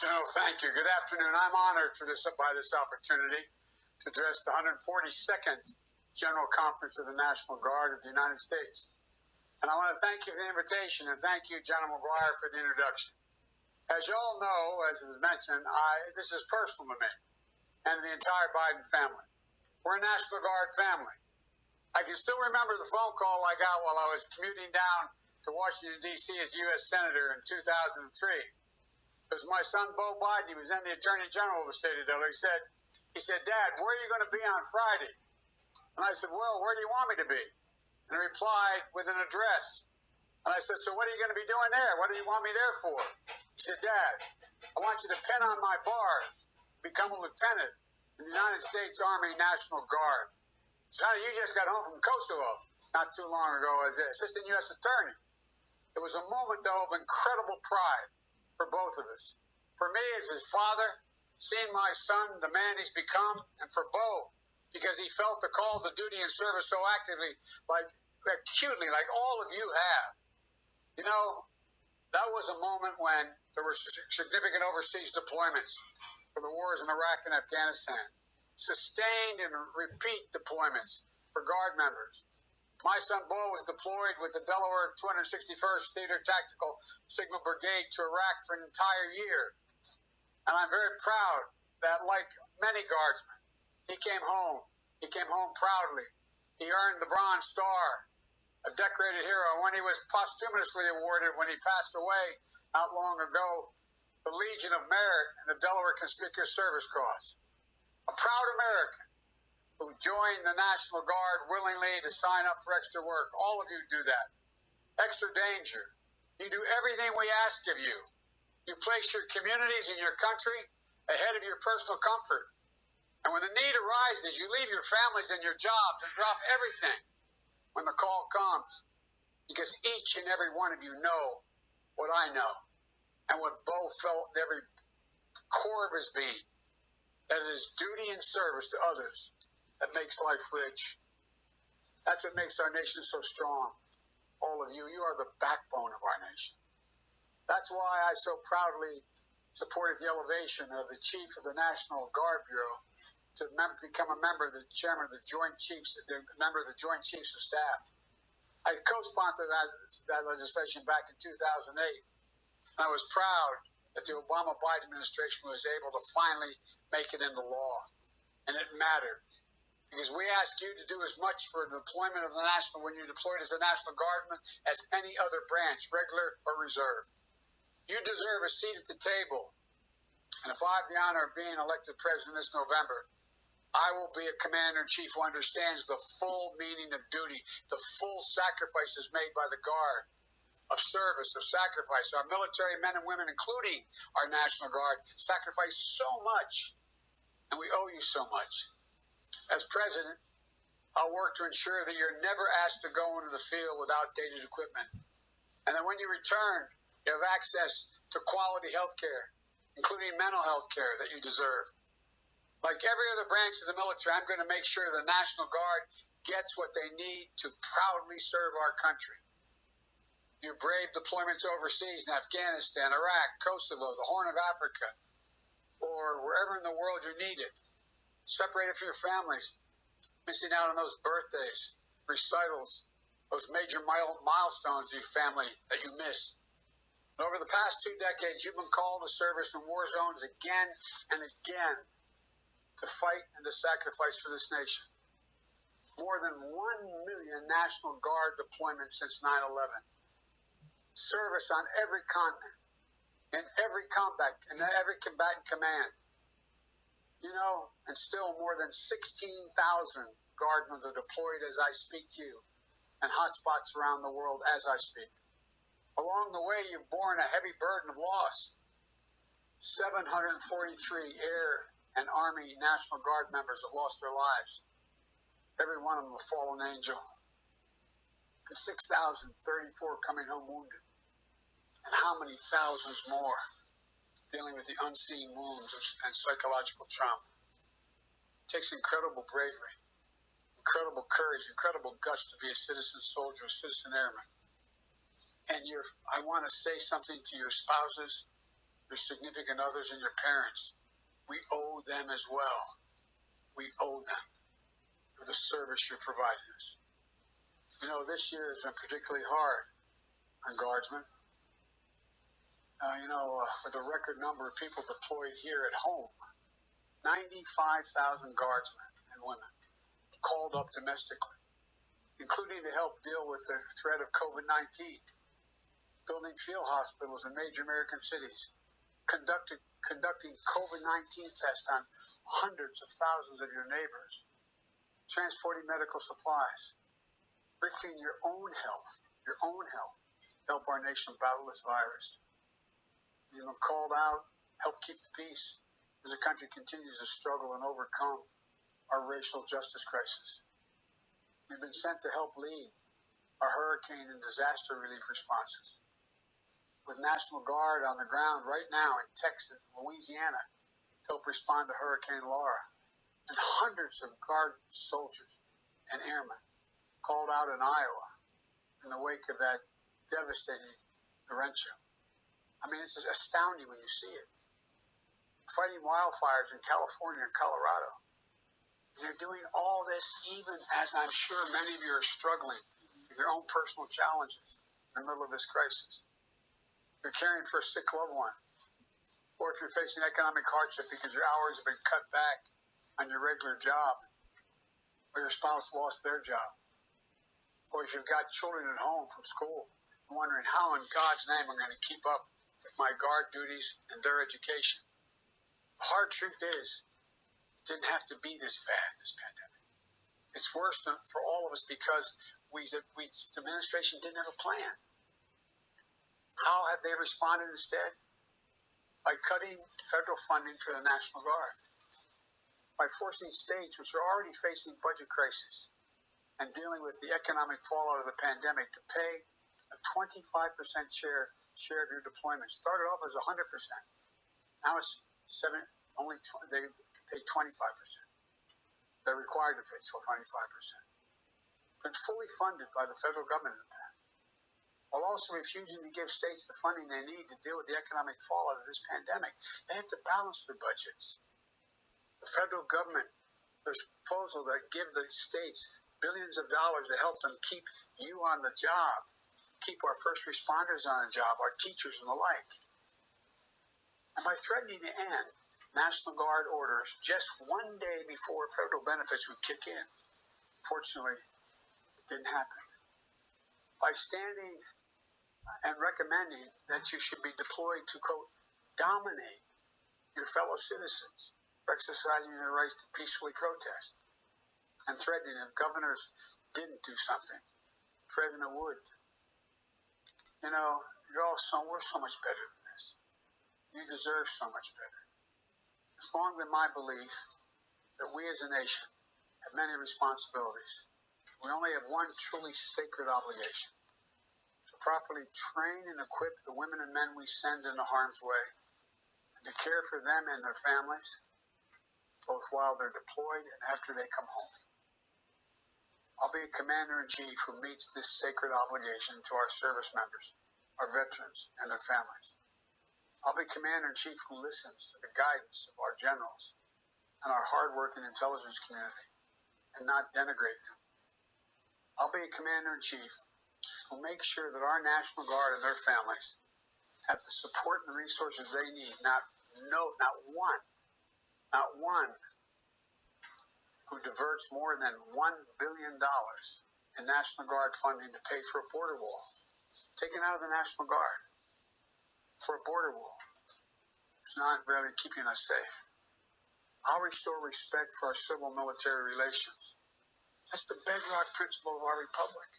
No, thank you. Good afternoon. I'm honored by this opportunity to address the 142nd General Conference of the National Guard of the United States. And I want to thank you for the invitation, and thank you, General McGuire, for the introduction. As you all know, as was mentioned, this is personal to me and the entire Biden family. We're a National Guard family. I can still remember the phone call I got while I was commuting down to Washington, D.C. as U.S. Senator in 2003. It was my son, Beau Biden. He was then the Attorney General of the state of Delaware. He said, Dad, where are you going to be on Friday? And I said, well, where do you want me to be? And he replied with an address. And I said, so what are you going to be doing there? What do you want me there for? He said, Dad, I want you to pin on my bars, become a lieutenant in the United States Army National Guard. Sonny, you just got home from Kosovo not too long ago as Assistant U.S. Attorney. It was a moment, though, of incredible pride for both of us. For me as his father, seeing my son, the man he's become, and for Beau, because he felt the call to duty and service so actively, like acutely, like all of you have. You know, that was a moment when there were significant overseas deployments for the wars in Iraq and Afghanistan, sustained and repeat deployments for Guard members. My son Beau was deployed with the Delaware 261st Theater Tactical Signal Brigade to Iraq for an entire year. And I'm very proud that, like many Guardsmen, he came home. He came home proudly. He earned the Bronze Star, a decorated hero. When he was posthumously awarded, when he passed away not long ago, the Legion of Merit and the Delaware Conspicuous Service Cross. A proud American who joined the National Guard willingly to sign up for extra work. All of you do that. Extra danger. You do everything we ask of you. You place your communities and your country ahead of your personal comfort. And when the need arises, you leave your families and your jobs and drop everything when the call comes. Because each and every one of you know what I know and what Beau felt in every core of his being. That it is duty and service to others that makes life rich. That's what makes our nation so strong. All of you are the backbone of our nation. That's why I so proudly supported the elevation of the Chief of the National Guard Bureau to become a member of the Chairman of the Joint Chiefs, member of the Joint Chiefs of Staff. I co-sponsored that legislation back in 2008. And I was proud that the Obama-Biden administration was able to finally make it into law. And it mattered. Because we ask you to do as much for the deployment of the National, when you're deployed as a National Guardsman, as any other branch, regular or reserve. You deserve a seat at the table. And if I have the honor of being elected president this November, I will be a commander-in-chief who understands the full meaning of duty, the full sacrifices made by the Guard, of service, of sacrifice. Our military men and women, including our National Guard, sacrifice so much, and we owe you so much. As president, I'll work to ensure that you're never asked to go into the field with outdated equipment. And that when you return, you have access to quality health care, including mental health care that you deserve. Like every other branch of the military, I'm going to make sure the National Guard gets what they need to proudly serve our country. Your brave deployments overseas in Afghanistan, Iraq, Kosovo, the Horn of Africa, or wherever in the world you're needed. Separated from your families, missing out on those birthdays, recitals, those major milestones of your family that you miss. And over the past 2 decades, you've been called to service in war zones again and again to fight and to sacrifice for this nation. More than 1 million National Guard deployments since 9/11. Service on every continent, in every combatant command. You know, and still more than 16,000 Guardsmen are deployed as I speak to you, and hotspots around the world as I speak. Along the way, you've borne a heavy burden of loss. 743 Air and Army National Guard members have lost their lives. Every one of them a fallen angel. And 6,034 coming home wounded. And how many thousands more dealing with the unseen wounds and psychological trauma. It takes incredible bravery, incredible courage, incredible guts to be a citizen soldier, a citizen airman. And I want to say something to your spouses, your significant others, and your parents. We owe them as well. We owe them for the service you're providing us. You know, this year has been particularly hard on Guardsmen. With a record number of people deployed here at home, 95,000 Guardsmen and women called up domestically, including to help deal with the threat of COVID-19, building field hospitals in major American cities, conducting COVID-19 tests on hundreds of thousands of your neighbors, transporting medical supplies, risking your own health, to help our nation battle this virus. You have called out, help keep the peace as the country continues to struggle and overcome our racial justice crisis. You've been sent to help lead our hurricane and disaster relief responses, with National Guard on the ground right now in Texas, Louisiana, to help respond to Hurricane Laura, and hundreds of Guard soldiers and airmen called out in Iowa in the wake of that devastating derecho. I mean, it's astounding when you see it. Fighting wildfires in California and Colorado. And they're doing all this even as I'm sure many of you are struggling with your own personal challenges in the middle of this crisis. You're caring for a sick loved one, or if you're facing economic hardship because your hours have been cut back on your regular job, or your spouse lost their job, or if you've got children at home from school and wondering how in God's name I'm going to keep up with my Guard duties and their education. The hard truth is, it didn't have to be this bad, this pandemic. It's worse for all of us because the administration didn't have a plan. How have they responded instead? By cutting federal funding for the National Guard, by forcing states which are already facing budget crisis and dealing with the economic fallout of the pandemic to pay a 25% share of your deployment. Started off as 100%. Now it's they pay 25%. They're required to pay 25%. Been fully funded by the federal government in the past, while also refusing to give states the funding they need to deal with the economic fallout of this pandemic. They have to balance their budgets. The federal government, there's a proposal that give the states billions of dollars to help them keep you on the job, keep our first responders on a job, our teachers and the like. And by threatening to end National Guard orders just one day before federal benefits would kick in, fortunately, it didn't happen. By standing and recommending that you should be deployed to, quote, dominate your fellow citizens for exercising their rights to peacefully protest, and threatening if governors didn't do something, President would. We're so much better than this. You deserve so much better. It's long been my belief that we as a nation have many responsibilities. We only have one truly sacred obligation: to properly train and equip the women and men we send into harm's way, and to care for them and their families, both while they're deployed and after they come home. I'll be a commander-in-chief who meets this sacred obligation to our service members, our veterans, and their families. I'll be commander-in-chief who listens to the guidance of our generals and our hard-working intelligence community and not denigrate them. I'll be a commander-in-chief who makes sure that our National Guard and their families have the support and the resources they need, not one who diverts more than $1 billion in National Guard funding to pay for a border wall, taken out of the National Guard for a border wall. It's not really keeping us safe. I'll restore respect for our civil-military relations. That's the bedrock principle of our republic.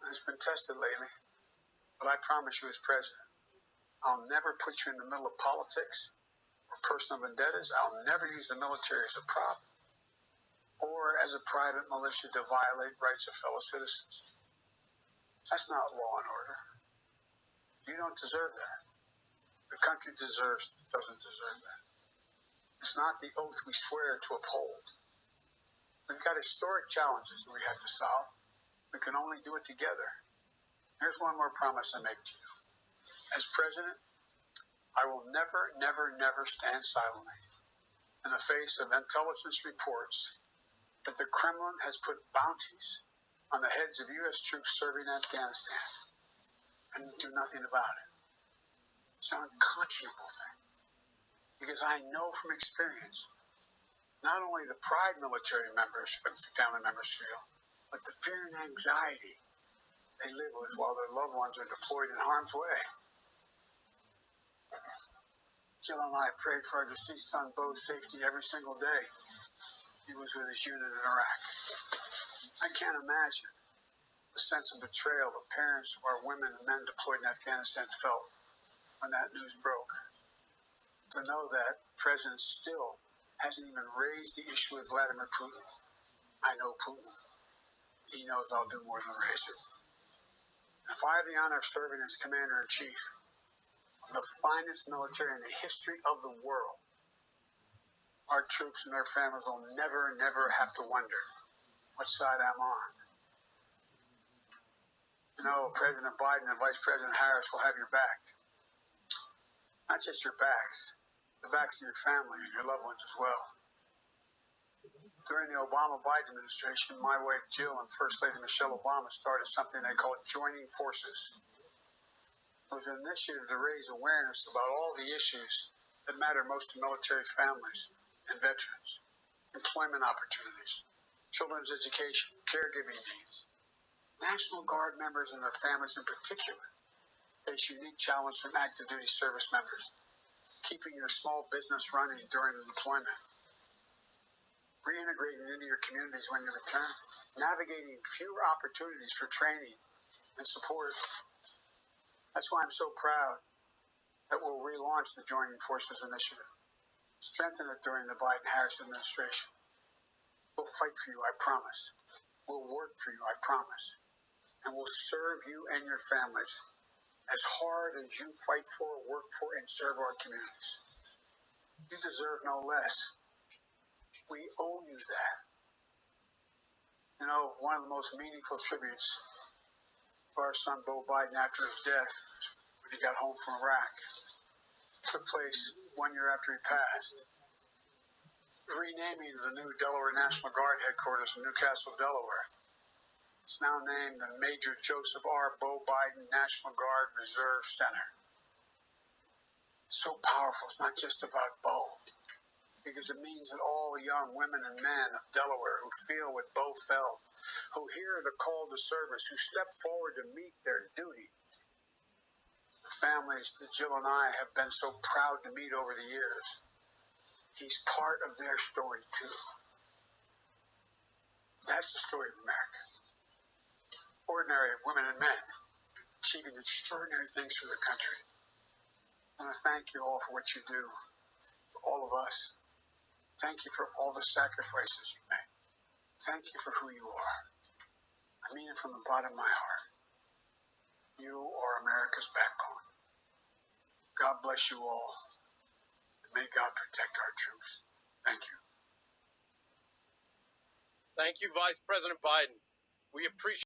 It's been tested lately, but I promise you as president, I'll never put you in the middle of politics or personal vendettas. I'll never use the military as a prop or as a private militia to violate rights of fellow citizens. That's not law and order. You don't deserve that. The country doesn't deserve that. It's not the oath we swear to uphold. We've got historic challenges that we have to solve. We can only do it together. Here's one more promise I make to you. As president, I will never, never, never stand silently in the face of intelligence reports that the Kremlin has put bounties on the heads of U.S. troops serving in Afghanistan and do nothing about it. It's an unconscionable thing, because I know from experience not only the pride military members, family members feel, but the fear and anxiety they live with while their loved ones are deployed in harm's way. Jill and I prayed for our deceased son Bo's safety every single day he was with his unit in Iraq. I can't imagine the sense of betrayal the parents of our women and men deployed in Afghanistan felt when that news broke. To know that the President still hasn't even raised the issue with Vladimir Putin. I know Putin. He knows I'll do more than raise it. If I have the honor of serving as Commander-in-Chief of the finest military in the history of the world, our troops and their families will never, never have to wonder what side I'm on. You know, President Biden and Vice President Harris will have your back. Not just your backs, the backs of your family and your loved ones as well. During the Obama-Biden administration, my wife Jill and First Lady Michelle Obama started something they called Joining Forces. It was an initiative to raise awareness about all the issues that matter most to military families and veterans: employment opportunities, children's education, caregiving needs. National Guard members and their families in particular face unique challenge from active duty service members, keeping your small business running during the deployment, reintegrating into your communities when you return, navigating fewer opportunities for training and support. That's why I'm so proud that we'll relaunch the Joining Forces initiative, strengthen it during the Biden-Harris administration. We'll fight for you, I promise. We'll work for you, I promise. And we'll serve you and your families as hard as you fight for, work for, and serve our communities. You deserve no less. We owe you that. You know, one of the most meaningful tributes for our son Bo Biden after his death, when he got home from Iraq, took place 1 year after he passed. The renaming of the new Delaware National Guard headquarters in Newcastle, Delaware. It's now named the Major Joseph R. Bo Biden National Guard Reserve Center. It's so powerful. It's not just about Bo, because it means that all young women and men of Delaware who feel what Bo felt, who hear the call to service, who step forward to meet their duty, the families that Jill and I have been so proud to meet over the years, he's part of their story too. That's the story of America. Ordinary women and men achieving extraordinary things for their country. And I thank you all for what you do, for all of us. Thank you for all the sacrifices you made. Thank you for who you are. I mean it from the bottom of my heart. You are America's backbone. God bless you all, and may God protect our troops. Thank you. Thank you, Vice President Biden. We appreciate